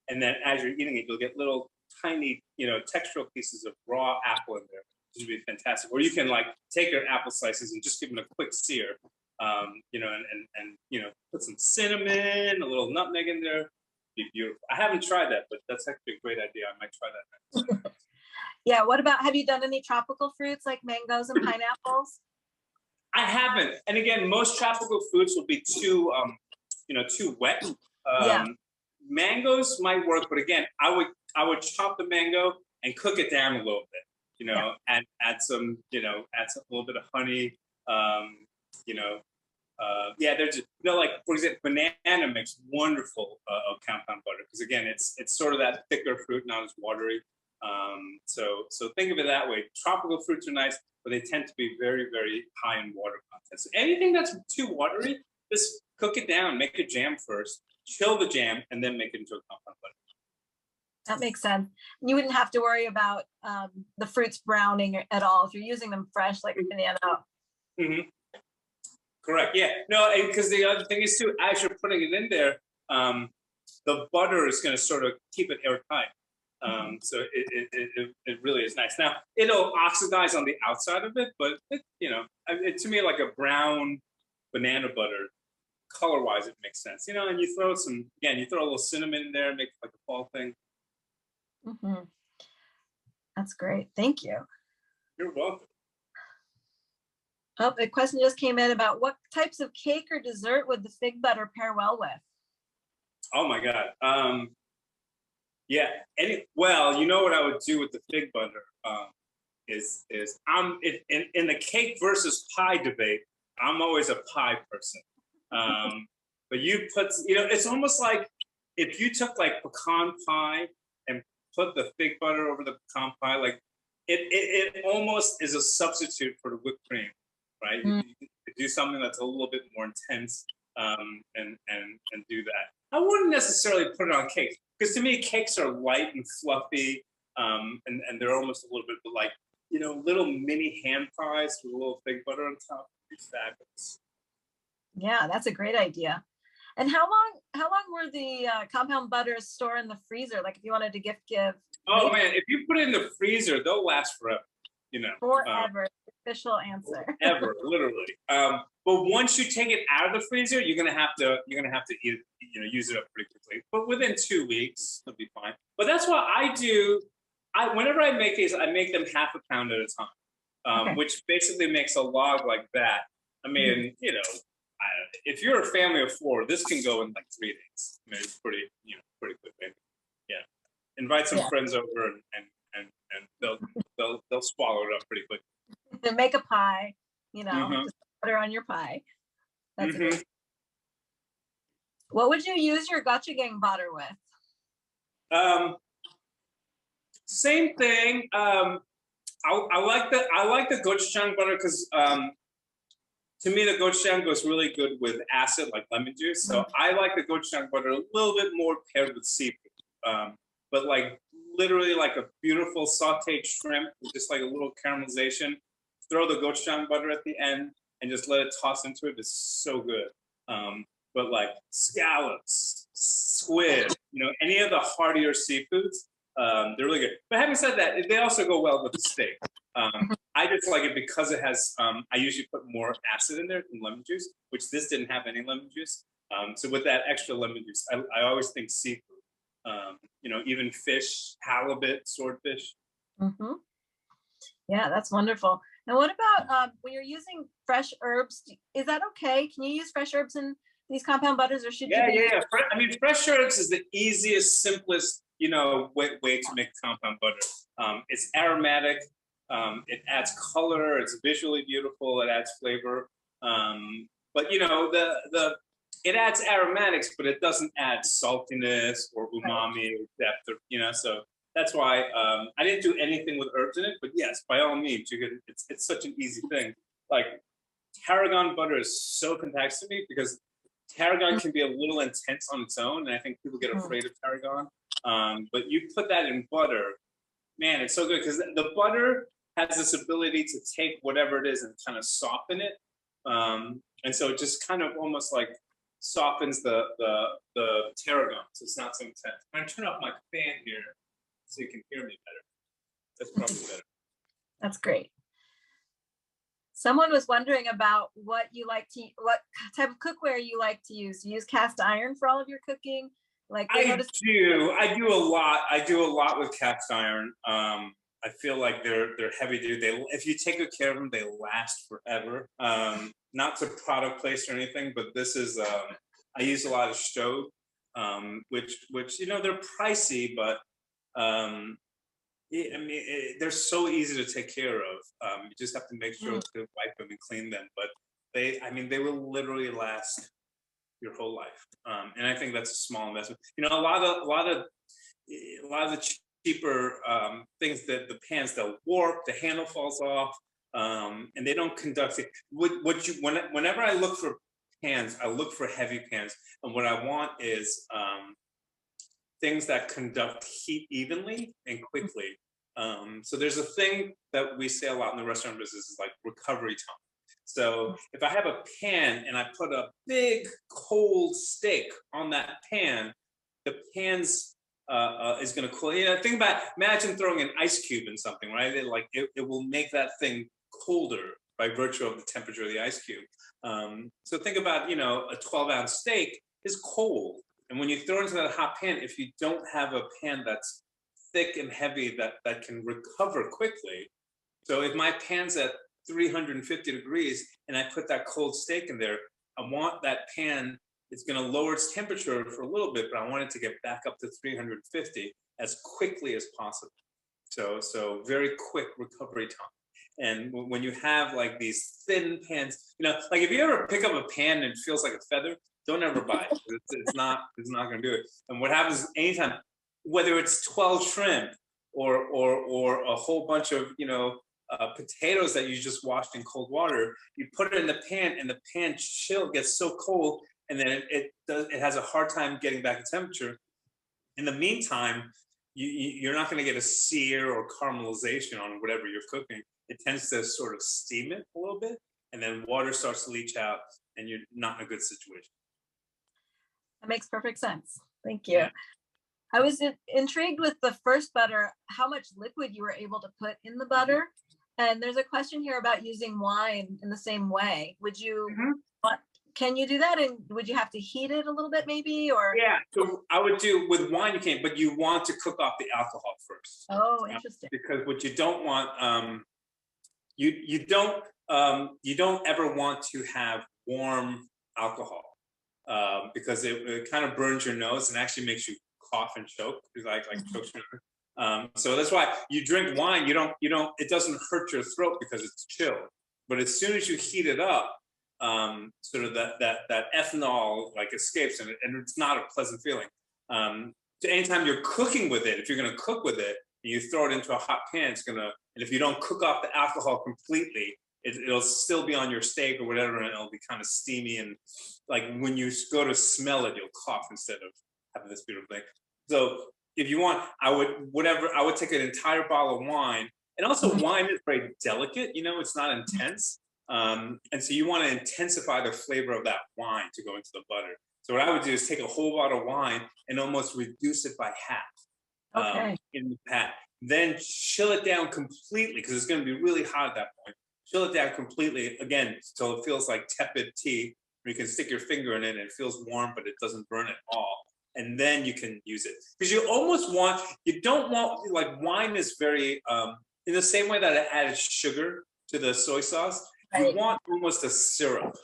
And then as you're eating it, you'll get little tiny, textural pieces of raw apple in there, which would be fantastic. Or you can take your apple slices and just give them a quick sear, and put some cinnamon, a little nutmeg in there. It'd be beautiful. I haven't tried that, but that's actually a great idea. I might try that next. Yeah. What about, have you done any tropical fruits like mangoes and pineapples? I haven't. And again, most tropical fruits will be too wet. Yeah. Mangoes might work, but again, I would chop the mango and cook it down a little bit, and add some, add a little bit of honey, there's for example, banana makes wonderful compound butter, because again, it's sort of that thicker fruit, not as watery. So think of it that way. Tropical fruits are nice, but they tend to be very, very high in water content. So anything that's too watery, just cook it down, make a jam first, chill the jam, and then make it into a compound butter. That makes sense. You wouldn't have to worry about the fruits browning at all if you're using them fresh, like a banana. Mm-hmm. Correct. Yeah. No, because the other thing is too, as you're putting it in there, the butter is going to sort of keep it airtight. So it really is nice. Now it'll oxidize on the outside of it, but to me, like a brown banana butter, color-wise, it makes sense. And you throw you throw a little cinnamon in there, make it like a fall thing. That's great. Thank you. You're welcome. Oh, a question just came in about what types of cake or dessert would the fig butter pair well with? Oh my God. Yeah. Well, you know what I would do with the fig butter is I'm in the cake versus pie debate. I'm always a pie person. But you put, it's almost like if you took pecan pie and put the fig butter over the pecan pie, it almost is a substitute for the whipped cream, right? You do something that's a little bit more intense, and do that. I wouldn't necessarily put it on cakes, because to me cakes are light and fluffy, and they're almost a little bit like little mini ham pies with a little fig butter on top. Would be fabulous. Yeah, that's a great idea. And how long were the compound butters store in the freezer? Like if you wanted to gift give? Oh man, if you put it in the freezer, they'll last forever. Forever. Official answer. Ever, literally. But once you take it out of the freezer, you're gonna have to eat it, use it up pretty quickly. But within 2 weeks, it'll be fine. But that's what I do. Whenever I make these, I make them half a pound at a time, Okay. which basically makes a log like that. I mean, if you're a family of 4, this can go in 3 days. I mean, it's pretty quick, maybe. Yeah. Invite some friends over and they'll swallow it up pretty quick. And make a pie, just butter on your pie. That's great. What would you use your gochujang butter with? Same thing. I like the gochujang butter because to me the gochujang goes really good with acid like lemon juice. So I like the gochujang butter a little bit more paired with seafood. But literally like a beautiful sauteed shrimp with just a little caramelization. Throw the gochujang butter at the end and just let it toss into it. It's so good. But scallops, squid, any of the heartier seafoods, They're really good. But having said that, they also go well with the steak. I just like it because it has, I usually put more acid in there than lemon juice, which this didn't have any lemon juice. So with that extra lemon juice, I always think seafood. You know, even fish, halibut, swordfish. Hmm. Yeah, that's wonderful. And what about when you're using fresh herbs? Is that okay? Can you use fresh herbs in these compound butters, or should you Yeah, be? yeah, yeah. I mean, fresh herbs is the easiest, simplest, you know, way to make compound butter. It's aromatic. It adds color. It's visually beautiful. It adds flavor. But you know, it adds aromatics, but it doesn't add saltiness or umami or depth. Or, you know, so that's why I didn't do anything with herbs in it. But yes, by all means, you could. It's such an easy thing. Like tarragon butter is so fantastic to me because tarragon can be a little intense on its own, and I think people get afraid of tarragon. But you put that in butter, man, it's so good because the butter has this ability to take whatever it is and kind of soften it, and so it just kind of almost like softens the tarragon, so it's not so intense. I'm gonna turn off my fan here so you can hear me better. That's probably better. That's great. Someone was wondering about what type of cookware you like to use. You use cast iron for all of your cooking? Like I do a lot. I do a lot with cast iron. I feel like they're heavy duty. If you take good care of them, they last forever. Not to product place or anything, but this is I use a lot of stove, which you know they're pricey, but I mean, they're so easy to take care of. You just have to make sure to wipe them and clean them. But they will literally last your whole life. And I think that's a small investment. You know, a lot of the cheaper things that the pans, they'll warp, the handle falls off, and they don't conduct it. Whenever I look for pans, I look for heavy pans, and what I want is things that conduct heat evenly and quickly. So there's a thing that we say a lot in the restaurant business is like recovery time. So if I have a pan and I put a big cold steak on that pan, the pan's is going to cool. You know, imagine throwing an ice cube in something, right? It will make that thing colder by virtue of the temperature of the ice cube. So think about, you know, a 12-ounce steak is cold. And when you throw it into that hot pan, if you don't have a pan that's thick and heavy that can recover quickly. So if my pan's at 350 degrees and I put that cold steak in there, I want that pan, it's going to lower its temperature for a little bit, but I want it to get back up to 350 as quickly as possible. So very quick recovery time. And when you have like these thin pans, you know, like if you ever pick up a pan and it feels like a feather, don't ever buy it. It's not going to do it. And what happens anytime, whether it's 12 shrimp or a whole bunch of, you know, potatoes that you just washed in cold water, you put it in the pan and the pan gets so cold, and then it has a hard time getting back to temperature. In the meantime, you're not going to get a sear or caramelization on whatever you're cooking. It tends to sort of steam it a little bit, and then water starts to leach out, and you're not in a good situation. That makes perfect sense. Thank you. Yeah. I was intrigued with the first butter, how much liquid you were able to put in the butter. And there's a question here about using wine in the same way. Would you, can you do that? And would you have to heat it a little bit maybe? Or yeah, so I would do with wine, you can't, but you want to cook off the alcohol first. Oh, interesting. Because what you don't want, you don't ever want to have warm alcohol because it kind of burns your nose and actually makes you cough and choke, like choke sugar. So that's why you drink wine. You don't. It doesn't hurt your throat because it's chilled. But as soon as you heat it up, sort of that ethanol like escapes, and it's not a pleasant feeling. So anytime you're cooking with it, if you're going to cook with it and you throw it into a hot pan, it's gonna. And if you don't cook off the alcohol completely, it'll still be on your steak or whatever, and it'll be kind of steamy, and like when you go to smell it, you'll cough instead of having this beautiful thing. So if you want, I would take an entire bottle of wine, and also wine is very delicate, you know, it's not intense. And so you want to intensify the flavor of that wine to go into the butter. So what I would do is take a whole bottle of wine and almost reduce it by half. Okay. in the pat. Then chill it down completely because it's going to be really hot at that point. Chill it down completely again so it feels like tepid tea. Where you can stick your finger in it and it feels warm, but it doesn't burn at all. And then you can use it because you don't want, like, wine is very in the same way that it added sugar to the soy sauce. You Right. want almost a syrup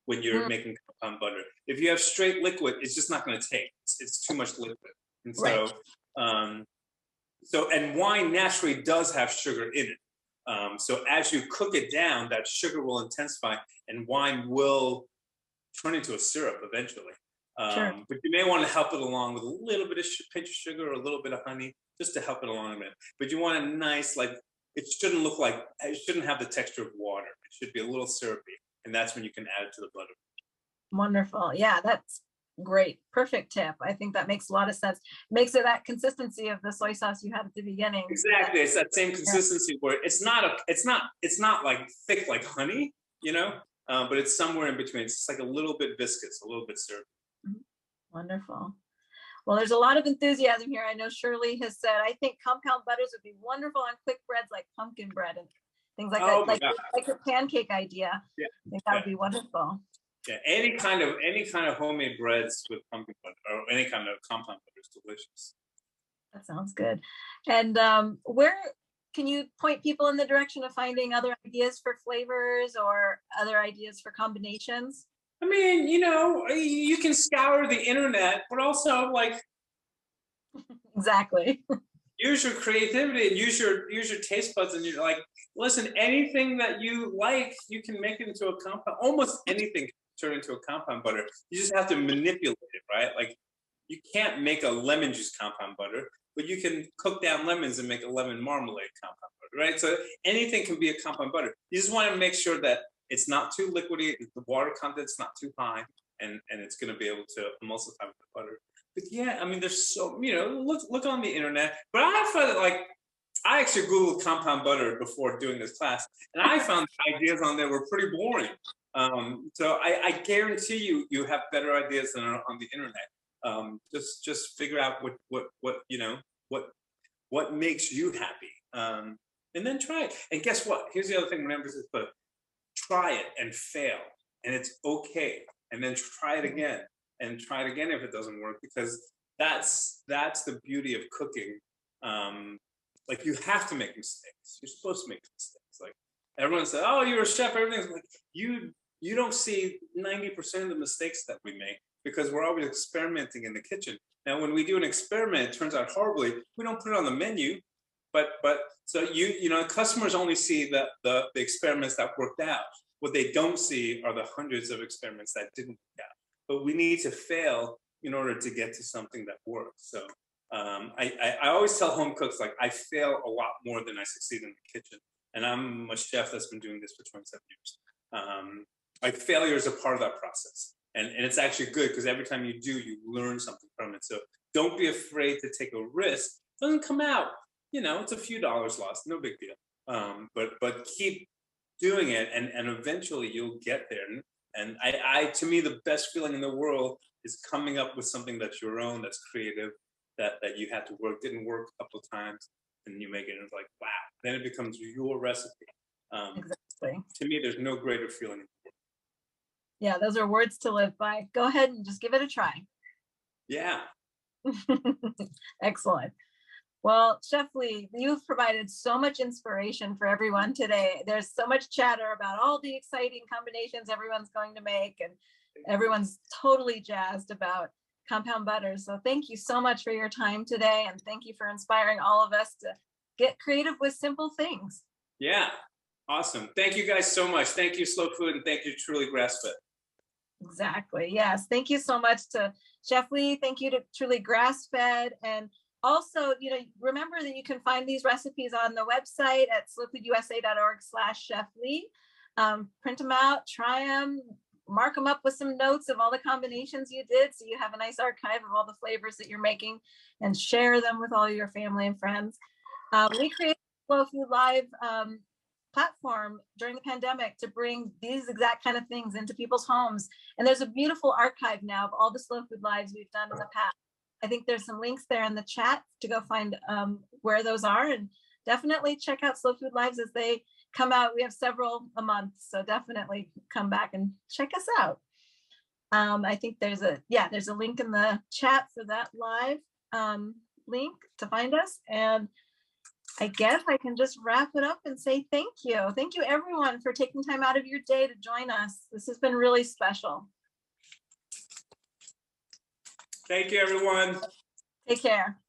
when you're making compound butter. If you have straight liquid, it's just not going to take. It's too much liquid, and so Right. and wine naturally does have sugar in it. So as you cook it down, that sugar will intensify, and wine will turn into a syrup eventually. Sure. But you may want to help it along with a little bit of pinch of sugar or a little bit of honey, just to help it along a bit. But you want a nice, like, it shouldn't have the texture of water. It should be a little syrupy, and that's when you can add it to the butter. Wonderful. Yeah, that's great. Perfect tip. I think that makes a lot of sense. Makes it that consistency of the soy sauce you had at the beginning. Exactly, it's that same consistency where it's not like thick like honey, but it's somewhere in between. It's just like a little bit viscous, a little bit syrupy. Wonderful. Well, there's a lot of enthusiasm here. I know Shirley has said, I think compound butters would be wonderful on quick breads like pumpkin bread and things like Oh that. my God. Like your pancake idea. Yeah. I think that would be wonderful. Yeah, any kind of homemade breads with pumpkin butter or any kind of compound butter is delicious. That sounds good. And where can you point people in the direction of finding other ideas for flavors or other ideas for combinations? I mean, you can scour the internet, but also, like, Exactly. use your creativity and use your taste buds, and you're like, listen, anything that you like, you can make it into a compound. Almost anything can turn into a compound butter. You just have to manipulate it, right? Like, you can't make a lemon juice compound butter, but you can cook down lemons and make a lemon marmalade compound butter, right? So anything can be a compound butter. You just want to make sure that it's not too liquidy, the water content's not too high, and it's going to be able to emulsify with the butter. But yeah, I mean, there's look on the internet. But I found that, like, I actually Googled compound butter before doing this class, and I found ideas on there were pretty boring. So I guarantee you have better ideas than are on the internet. Just figure out what makes you happy, and then try it. And guess what? Here's the other thing. Remember this, but try it and fail, and it's okay. And then try it again, and try it again if it doesn't work, because that's the beauty of cooking. Like, you have to make mistakes. You're supposed to make mistakes. Like, everyone says, "Oh, you're a chef." Everything's like, you don't see 90% of the mistakes that we make because we're always experimenting in the kitchen. Now, when we do an experiment, it turns out horribly, we don't put it on the menu. But so customers only see the experiments that worked out. What they don't see are the hundreds of experiments that didn't work out. But we need to fail in order to get to something that works. So I always tell home cooks, like, I fail a lot more than I succeed in the kitchen. And I'm a chef that's been doing this for 27 years. Like, failure is a part of that process. And it's actually good because every time you do, you learn something from it. So don't be afraid to take a risk. It doesn't come out, it's a few dollars lost, no big deal. But keep doing it, and eventually you'll get there. And to me, the best feeling in the world is coming up with something that's your own, that's creative, that you had to work, didn't work a couple of times, and you make it, and it's like, wow, then it becomes your recipe. Exactly. To me, there's no greater feeling. Yeah, those are words to live by. Go ahead and just give it a try. Yeah. Excellent. Well, Chef Lee, you've provided so much inspiration for everyone today. There's so much chatter about all the exciting combinations everyone's going to make, and everyone's totally jazzed about compound butters. So thank you so much for your time today, and thank you for inspiring all of us to get creative with simple things. Yeah, awesome. Thank you guys so much. Thank you, Slow Food, and thank you, Truly Grassfed. Exactly. Yes. Thank you so much to Chef Lee. Thank you to Truly Grassfed. And also, remember that you can find these recipes on the website at slowfoodusa.org/Chef Lee. Print them out, try them, mark them up with some notes of all the combinations you did, so you have a nice archive of all the flavors that you're making, and share them with all your family and friends. We created Slow Food Live platform during the pandemic to bring these exact kind of things into people's homes. And there's a beautiful archive now of all the Slow Food Lives we've done in the past. I think there's some links there in the chat to go find where those are, and definitely check out Slow Food Lives as they come out. We have several a month, so definitely come back and check us out. I think there's a link in the chat for that live link to find us. And I guess I can just wrap it up and say thank you. Thank you everyone for taking time out of your day to join us. This has been really special. Thank you, everyone. Take care.